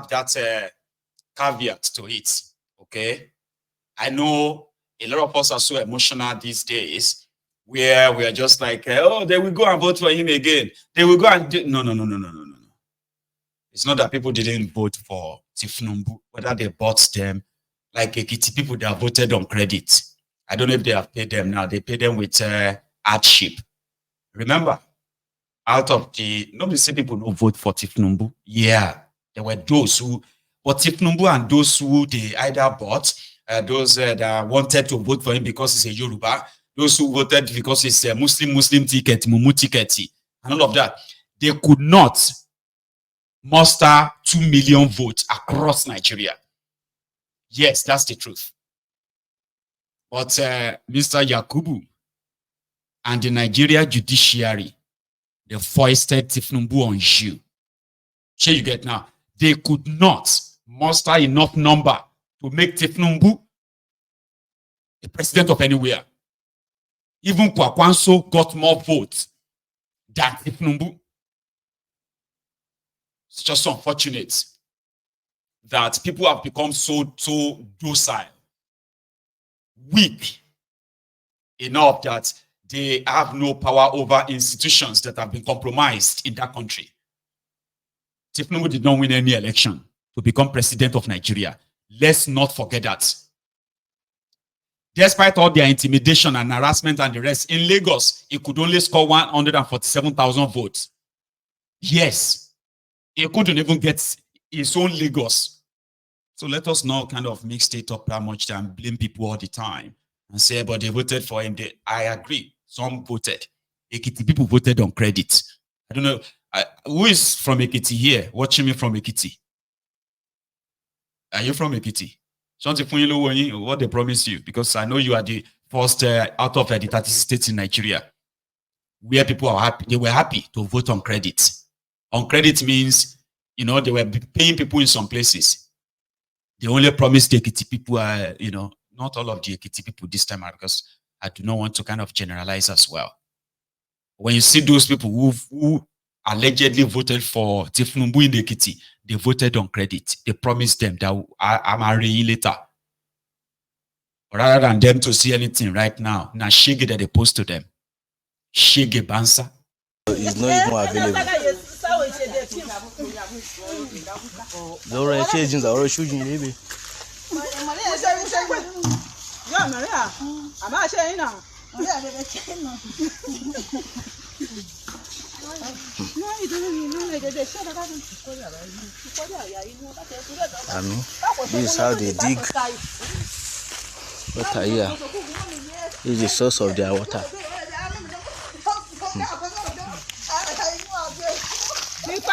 that caveat to it, okay? I know a lot of us are so emotional these days where we are just like, oh, they will go and vote for him again. They will go and do... No. It's not that people didn't vote for Tifnumbu, whether they bought them, like Ekiti people that voted on credit. I don't know if they have paid them now. They pay them with hardship. Remember, out of the... Nobody say people don't vote for Tifnumbu. Yeah, there were those who... But Tifnumbu and those who they either bought, those that wanted to vote for him because he's a Yoruba, those who voted because it's a Muslim ticket, Mumu ticket, and all of that, they could not muster 2 million votes across Nigeria. Yes, that's the truth. But Mr. Yakubu and the Nigeria judiciary, they foisted Tifnumbu on you. Sure, you get now. They could not muster enough number to make Tifnumbu the president of anywhere. Even Kwakwanso got more votes than Tifnumbu. It's just unfortunate that people have become so docile, weak enough that they have no power over institutions that have been compromised in that country. Tifnumbu did not win any election to become president of Nigeria. Let's not forget that. Despite all their intimidation and harassment and the rest, in Lagos, he could only score 147,000 votes. Yes, he couldn't even get his own Lagos. So let us not kind of mix it up that much and blame people all the time and say, but they voted for him. I agree. Some voted. Ekiti people voted on credit. I don't know. Who is from Ekiti here? Watching me from Ekiti? Are you from Ekiti? What they promised you? Because I know you are the first out of the 30 states in Nigeria where people are happy. They were happy to vote on credit. On credit means, they were paying people in some places. They only promised the Ekiti people, not all of the Ekiti people this time, because I do not want to kind of generalize as well. When you see those people who allegedly voted for Tifnumbu in the Ekiti, they voted on credit. They promised them that I'm marrying later. Rather than them to see anything right now, now Shege that they post to them. Shege Bansa. It's not even available. The orange agents are already shooting, baby. This is how they dig water here. This is the source of their water. This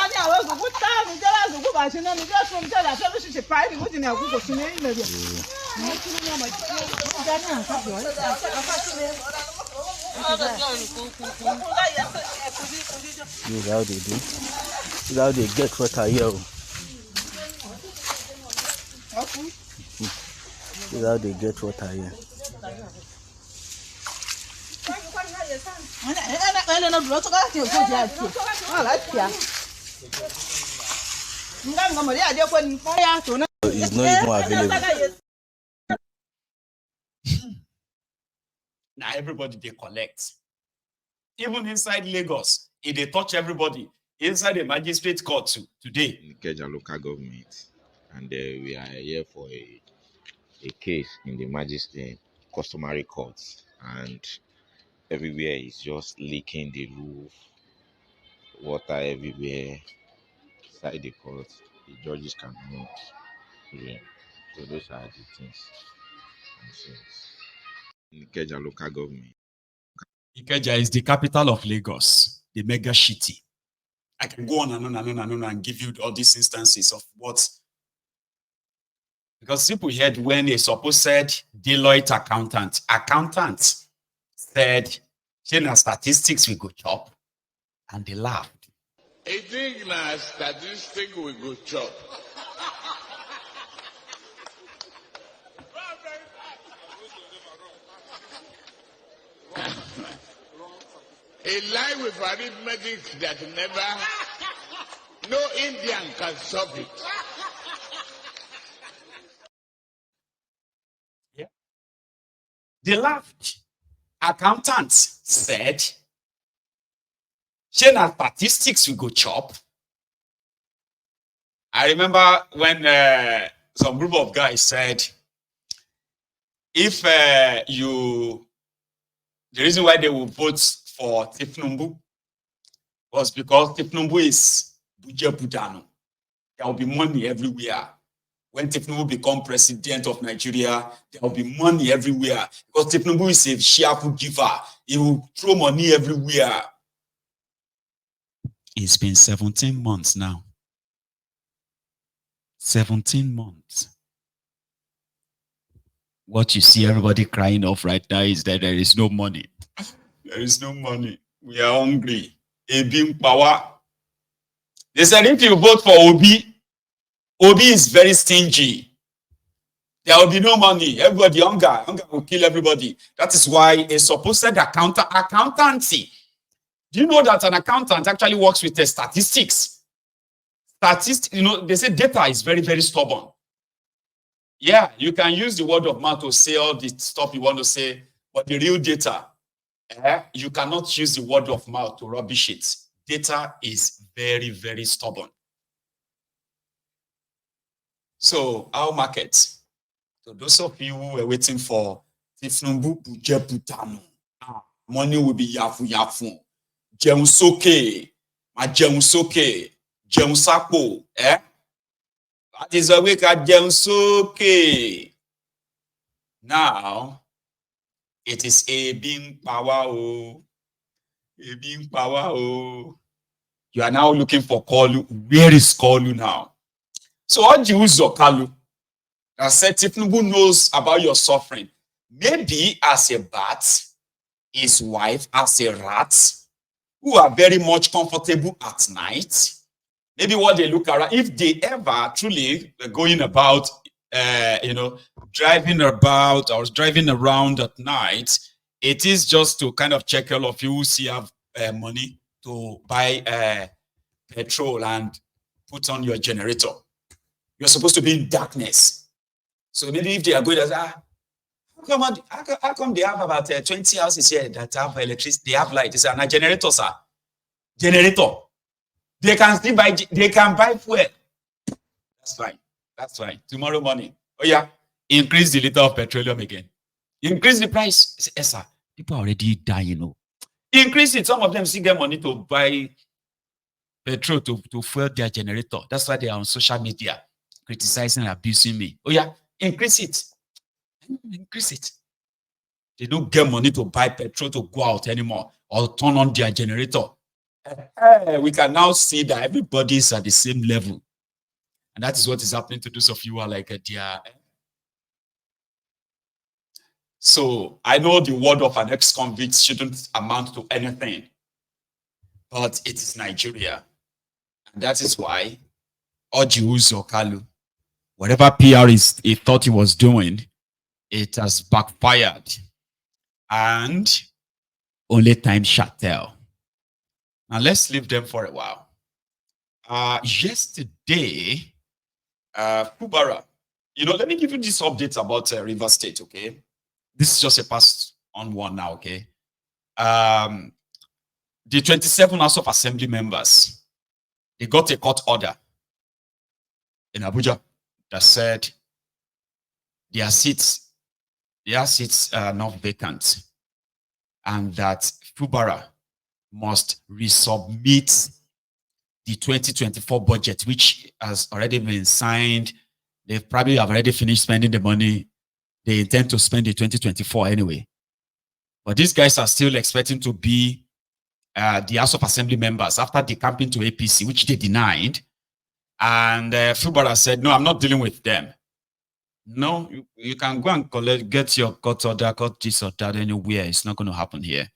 is how they do. This is how they get water here. This is how they get water here. It's not even available. Now everybody they collect. Even inside Lagos, if they touch everybody, inside the magistrate court today. In GEJ local government, and we are here for a case in the magistrate customary courts, and everywhere is just leaking the roof, water everywhere. Inside the court, the judges cannot hear. So those are the things. In GEJ local government. Ikeja is the capital of Lagos, the mega city. I can go on and on and on and on and give you all these instances of what. Because people heard when a supposed Deloitte accountant said, "China statistics we go chop," and they laughed. I think na statistics we go chop. A lie with arithmetic that no Indian can solve it. They laughed. Accountants said, "Share statistics we go chop." I remember when some group of guys said, if the reason why they will vote for Tifnumbu was because Tifnumbu is Buje Budano. There will be money everywhere. When Tifnumbu become president of Nigeria, there will be money everywhere. Because Tifnumbu is a cheerful giver. He will throw money everywhere. It's been 17 months now. 17 months. What you see everybody crying off right now is that there is no money. There is no money. We are hungry. Ebim power. They said if you vote for Obi, Obi is very stingy. There will be no money. Everybody hunger. Hunger will kill everybody. That is why a supposed accountancy. Do you know that an accountant actually works with the statistics? Statistics, they say data is very, very stubborn. Yeah, you can use the word of mouth to say all the stuff you want to say, but the real data, you cannot use the word of mouth to rubbish it. Data is very, very stubborn. So our market. So those of you who were waiting for Tifnumbu Buje Putano, money will be yafu yafu. Jeun soke, ma jeun soke, jeun sapo, That is a week at jeun soke. Now, it is a being power. A being power. You are now looking for Kalu. Where is Kalu now? So what do you use your Kalu? I said Tifnumbu knows about your suffering. Maybe as a bat, his wife as a rat, who are very much comfortable at night. Maybe what they look around, if they ever truly going about, driving about or driving around at night, it is just to kind of check all of you who see have money to buy petrol and put on your generator. You're supposed to be in darkness. So maybe if they are going to say, how come they have about 20 houses here that have electricity, they have light? It's a generator, sir. Generator. They can still buy, they can buy fuel. That's fine. That's fine. Tomorrow morning. Oh yeah. Increase the liter of petroleum again. Increase the price. Say, yes, sir. People are already dying, Increase it. Some of them still get money to buy petrol to fuel their generator. That's why they are on social media criticizing and abusing me. Oh yeah. Increase it. Increase it. They don't get money to buy petrol to go out anymore or turn on their generator. We can now see that everybody is at the same level. And that is what is happening to those of you who are like, dear. So I know the word of an ex-convict shouldn't amount to anything, but it is Nigeria. And that is why Ojiuzo Kalu, whatever PR he thought he was doing, it has backfired. And only time shall tell. Now let's leave them for a while. Yesterday, Fubara, let me give you this update about River State, okay? This is just a pass on one now, okay? The 27 House of Assembly members, they got a court order in Abuja that said their seats are not vacant, and that Fubara must resubmit the 2024 budget, which has already been signed. They probably have already finished spending the money. They intend to spend the 2024 anyway. But these guys are still expecting to be the House of Assembly members after decamping to APC, which they denied. And Fubara said, no, I'm not dealing with them. No, you can go and get your court order, court this or that anywhere. It's not going to happen here.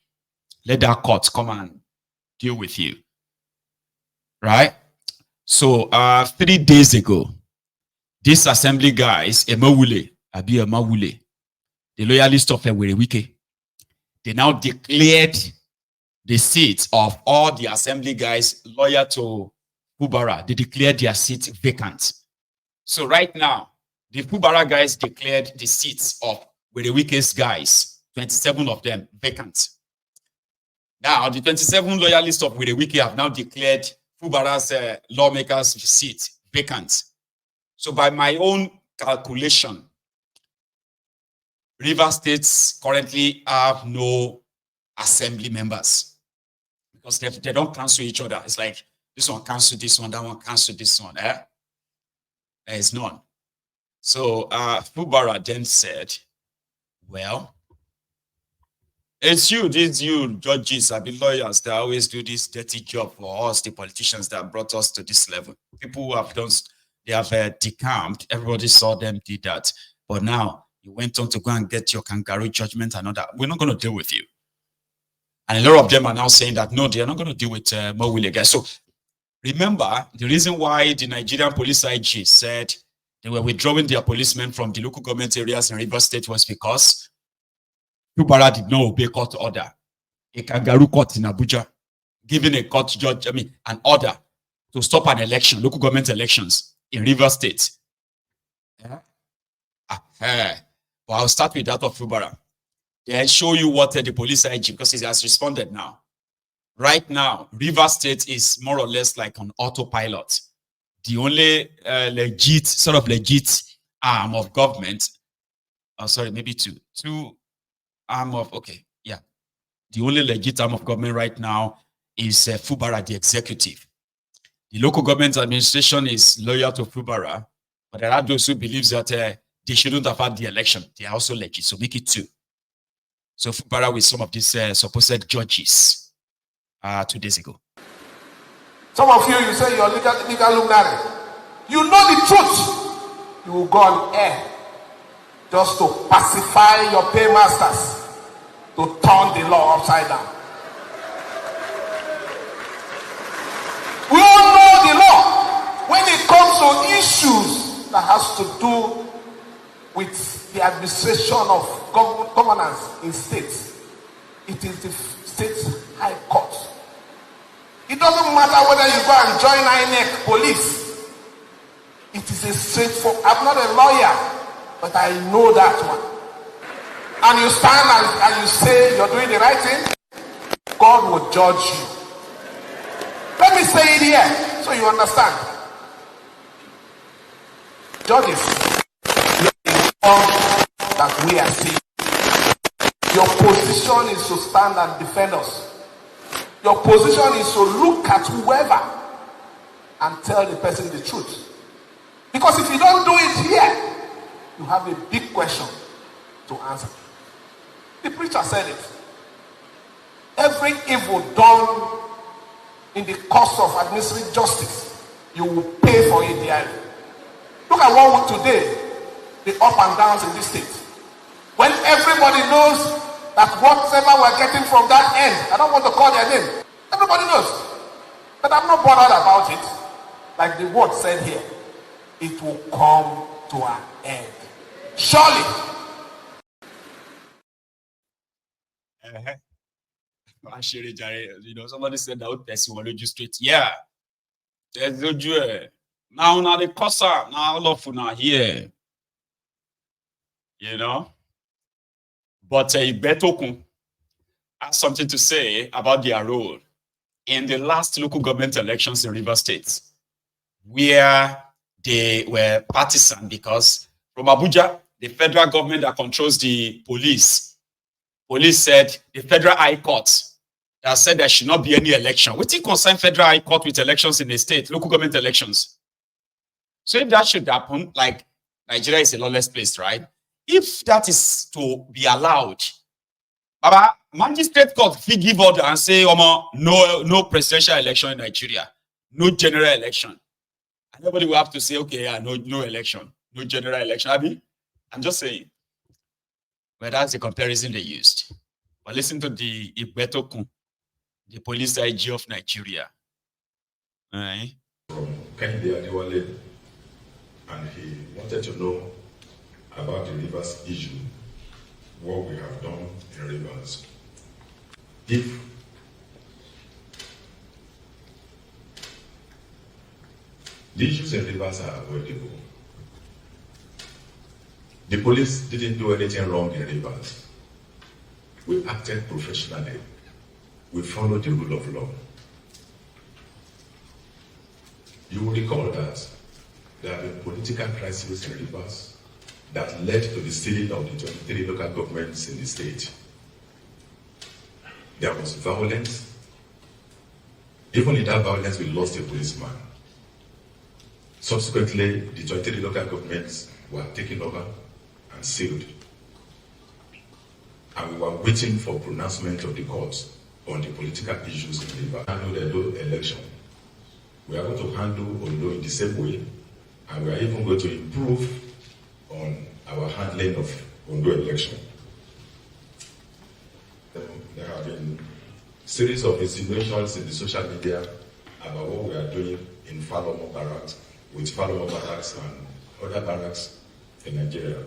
Let that court come and deal with you. Right? So 3 days ago, these assembly guys, Emawule, the loyalist of Wike, they now declared the seats of all the assembly guys loyal to Fubara. They declared their seats vacant. So right now, the Fubara guys declared the seats of Wike's guys 27 of them vacant. Now, the 27 loyalists of Wiki have now declared Fubara's lawmakers' seat vacant. So by my own calculation, River States currently have no assembly members because they don't cancel each other. It's like this one cancel this one, that one cancel this one. There is none. So Fubara then said, well, it's these judges, have been lawyers that always do this dirty job for us, the politicians that brought us to this level. People who have done, they have decamped. Everybody saw them did that. But now you went on to go and get your kangaroo judgment and all that. We're not going to deal with you. And a lot of them are now saying that, no, they are not going to deal with Mowile again. So remember, the reason why the Nigerian police IG said they were withdrawing their policemen from the local government areas in Rivers State was because Fubara did not obey court order. A kangaroo court in Abuja, giving a court judge, an order to stop an election, local government elections in Rivers State. Yeah. Well, I'll start with that of Fubara. Then show you what the police IG, because he has responded now. Right now, Rivers State is more or less like on autopilot. The only legit arm of government, maybe two arm of, the only legit arm of government right now is Fubara, the executive. The local government administration is loyal to Fubara, but there are those who believe that they shouldn't have had the election. They are also legit, so make it two. So Fubara with some of these supposed judges 2 days ago. Some of you say you're legal luminary. You know the truth. You will go on air just to pacify your paymasters, to turn the law upside down. We all know the law. When it comes to issues that has to do with the administration of governance in states, it is the state high court. It doesn't matter whether you go and join INEC police. It is a straightforward. I'm not a lawyer, but I know that one. And you stand and you say you're doing the right thing, God will judge you. Let me say it here so you understand. Judges, that we are seeing. Your position is to stand and defend us. Your position is to look at whoever and tell the person the truth. Because if you don't do it here, you have a big question to answer. The preacher said it. Every evil done in the course of administering justice, you will pay for it dearly. Look at what today, the up and downs in this state. When everybody knows that whatever we're getting from that end, I don't want to call their name, everybody knows. But I'm not bothered about it. Like the word said here, it will come to an end. Surely. Somebody said that person will lead you straight. Yeah. There's no joy. Now the cosa, now all of you are here. You know? But Betokun has something to say about their role in the last local government elections in Rivers State, where they were partisan because from Abuja, the federal government that controls the police said the federal high court that said there should not be any election. We think concern federal high court with elections in the state, local government elections. So if that should happen, like Nigeria is a lawless place, right? If that is to be allowed, Baba, magistrate court will give order and say, no presidential election in Nigeria, no general election. And nobody will have to say, okay, yeah, no election, no general election. I'm just saying. But that's the comparison they used. But listen to the Ibetokun, the police IG of Nigeria. All right. From Kehinde Adewale, and he wanted to know about the Rivers issue, what we have done in Rivers. If the issues in Rivers are avoidable, the police didn't do anything wrong in Rivers. We acted professionally. We followed the rule of law. You will recall that there have been political crises in Rivers that led to the stealing of the 23 local governments in the state. There was violence. Even in that violence, we lost a policeman. Subsequently, the 23 local governments were taken over and sealed. And we were waiting for pronouncement of the courts on the political issues in Rivers. Handle the Ondo election. We are going to handle Ondo in the same way, and we are even going to improve on our handling of Ondo election. There have been a series of insinuations in the social media about what we are doing in Falomo Barracks, with Falomo Barracks and other barracks in Nigeria.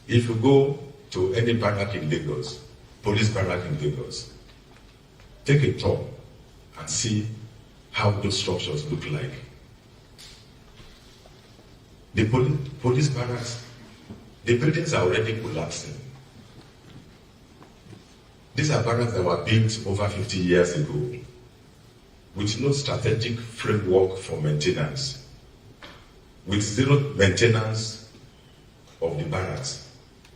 If you go to any barrack in Lagos, police barrack in Lagos, take a tour and see how those structures look like. The police barracks, the buildings are already collapsing. These are barracks that were built over 50 years ago with no strategic framework for maintenance, with zero maintenance of the barracks.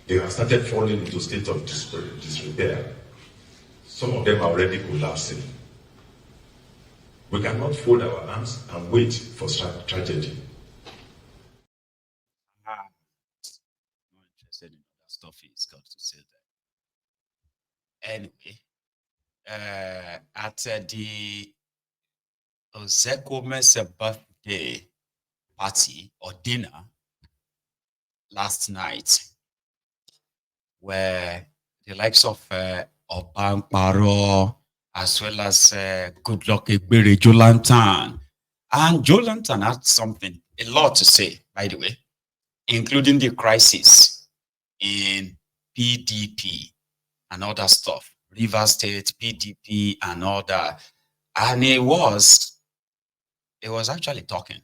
They have started falling into a state of disrepair. Some of them are already collapsing. We cannot fold our arms and wait for tragedy. Not interested in that stuff he's got to say there. Anyway, at the Ozekome's birthday party or dinner last night, where the likes of Obamparo, as well as Goodluck Ebere, Joe Lantan. And Joe Lantan had a lot to say, by the way, including the crisis in PDP and other stuff, Rivers State, PDP, and all that. And he was actually talking.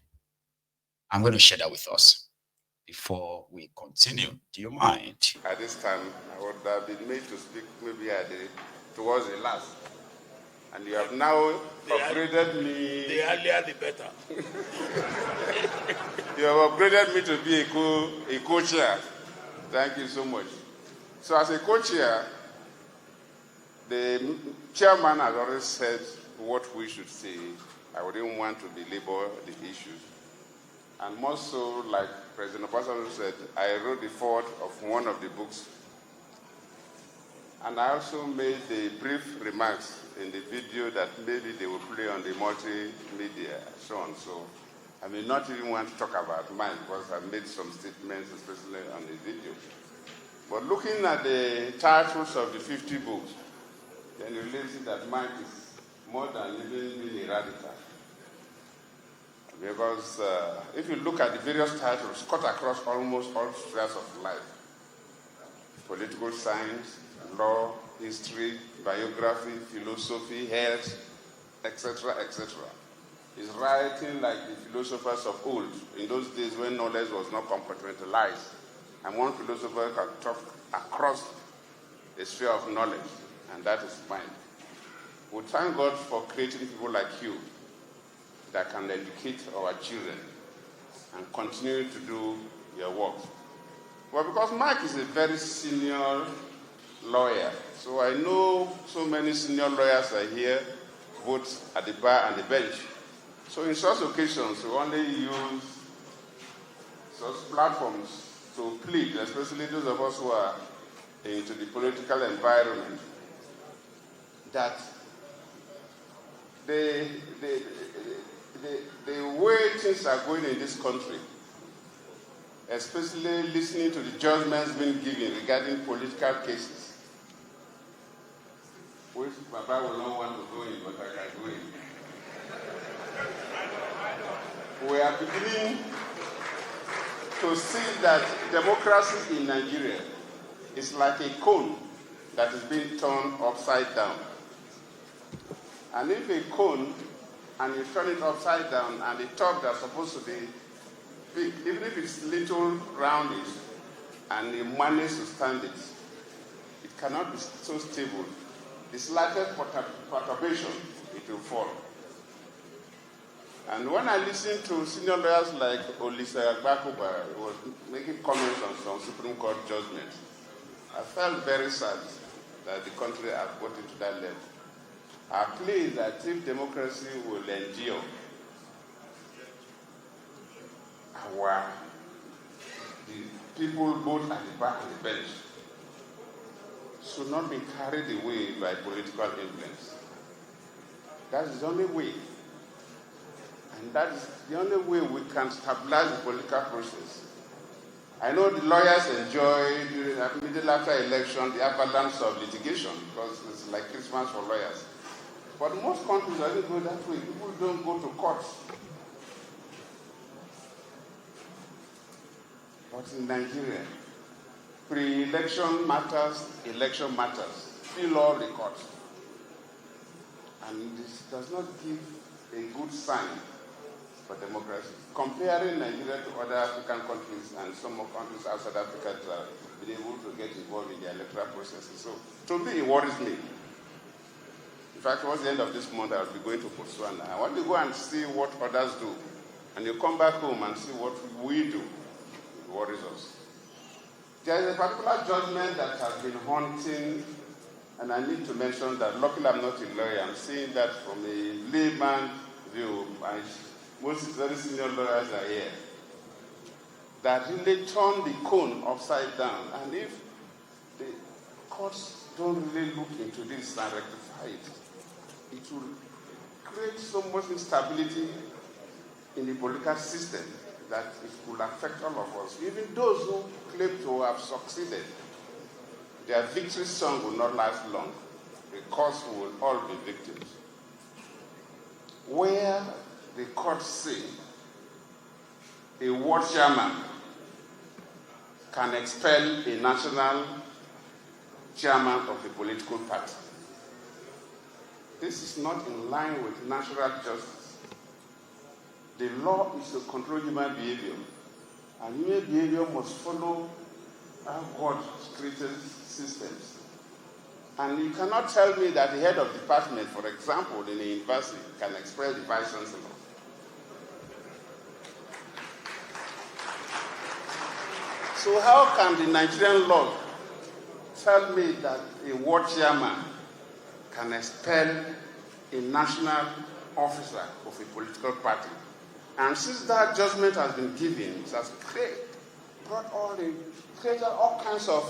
I'm going to share that with us before we continue. Do you mind? At this time, I would have been made to speak maybe towards the last. And you have now upgraded me. The earlier the better. You have upgraded me to be a co-chair. Thank you so much. So as a co-chair, the chairman has already said what we should say. I wouldn't want to belabor the issues. And more so, like President Obasanjo said, I wrote the foreword of one of the books. And I also made the brief remarks in the video that maybe they will play on the multimedia, so on. So I may not even want to talk about mine because I made some statements, especially on the video. But looking at the titles of the 50 books, then you realize that mine is more than even being a radical. Because if you look at the various titles, cut across almost all spheres of life, political science, law, history, biography, philosophy, health, etc., etc. Is writing like the philosophers of old, in those days when knowledge was not compartmentalized. And one philosopher can talk across the sphere of knowledge, and that is mine. We thank God for creating people like you that can educate our children and continue to do your work. Well, because Mike is a very senior lawyer, so I know so many senior lawyers are here, both at the bar and the bench. So in such occasions, we only use such platforms to plead, especially those of us who are into the political environment, that the way things are going in this country, especially listening to the judgments being given regarding political cases, which Baba will not want to go in, but I can go in. We are beginning to see that democracy in Nigeria is like a cone that is being turned upside down. And if a cone, and you turn it upside down, and the top that's supposed to be big, even if it's little roundish, and you manage to stand it, it cannot be so stable. The slightest perturbation, it will fall. And when I listened to senior lawyers like Olisa Agbakuba, who was making comments on some Supreme Court judgment, I felt very sad that the country had got into that level. Our plea is that if democracy will endure, the people both at the back and the bench should not be carried away by political influence. That is the only way. And that is the only way we can stabilize the political process. I know the lawyers enjoy, immediately after election, the avalanche of litigation because it's like Christmas for lawyers. But most countries don't go that way. People don't go to courts. But in Nigeria, pre-election matters, election matters. Fill all records. And this does not give a good sign for democracy. Comparing Nigeria to other African countries and some of countries outside Africa that have been able to get involved in the electoral processes. So, to me, it worries me. In fact, towards the end of this month, I'll be going to Botswana. I want to go and see what others do. And you come back home and see what we do. It worries us. There is a particular judgment that has been haunting, and I need to mention that, luckily I'm not a lawyer, I'm seeing that from a layman view, and most very senior lawyers are here, that really turn the cone upside down. And if the courts don't really look into this and rectify it, it will create so much instability in the political system that it will affect all of us. Even those who claim to have succeeded, their victory song will not last long because we will all be victims. Where the courts say a ward chairman can expel a national chairman of a political party. This is not in line with natural justice. The law is to control human behavior, and human behavior must follow our God created systems. And you cannot tell me that the head of department, for example, in a university, can expel the vice chancellor. So how can the Nigerian law tell me that a ward chairman can expel a national officer of a political party? And since that judgment has been given, it has created all kinds of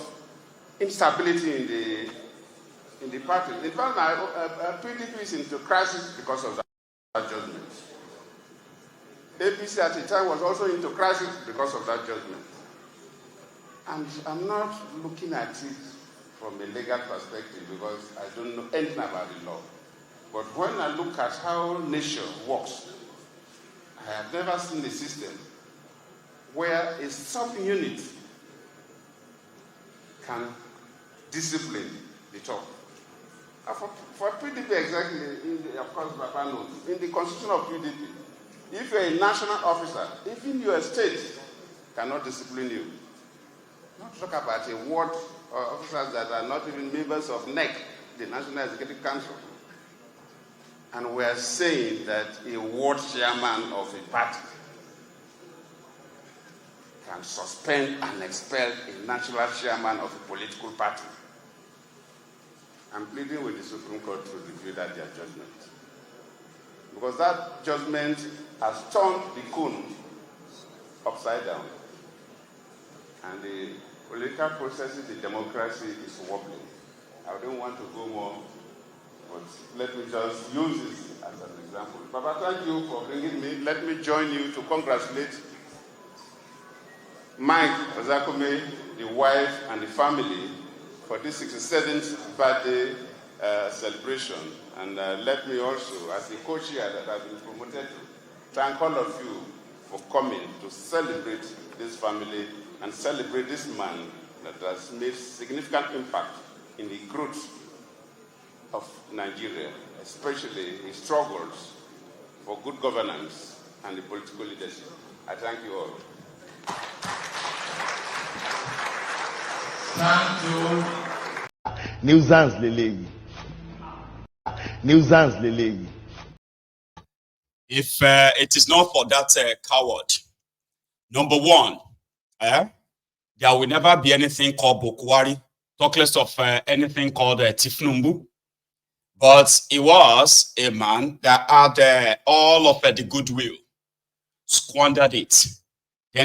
instability in the party. In fact, PDP is into crisis because of that judgment. APC at the time was also into crisis because of that judgment. And I'm not looking at it from a legal perspective because I don't know anything about the law. But when I look at how nature works, I have never seen a system where a sub-unit can discipline the top. For PDP exactly, of course, Papa knows, in the constitution of PDP, if you're a national officer, even your state cannot discipline you. Not talk about a ward officers that are not even members of NEC, the National Executive Council. And we are saying that a ward chairman of a party can suspend and expel a national chairman of a political party. I'm pleading with the Supreme Court to review that their judgment. Because that judgment has turned the cone upside down. And the political processes, the democracy is wobbling. I don't want to go more, but let me just use this as an example. Papa, thank you for bringing me. Let me join you to congratulate Mike Ozakome, the wife, and the family for this 67th birthday celebration. And let me also, as the co-chair that I've been promoted to, thank all of you for coming to celebrate this family and celebrate this man that has made significant impact in the growth of Nigeria, especially his struggles for good governance and the political leadership. I thank you all. Thank you. Nuisance leleyi. Nuisance leleyi. If it is not for that coward, number one, there will never be anything called Bokwari, talk less of anything called Tifnumbu. But he was a man that had all of the goodwill, squandered it.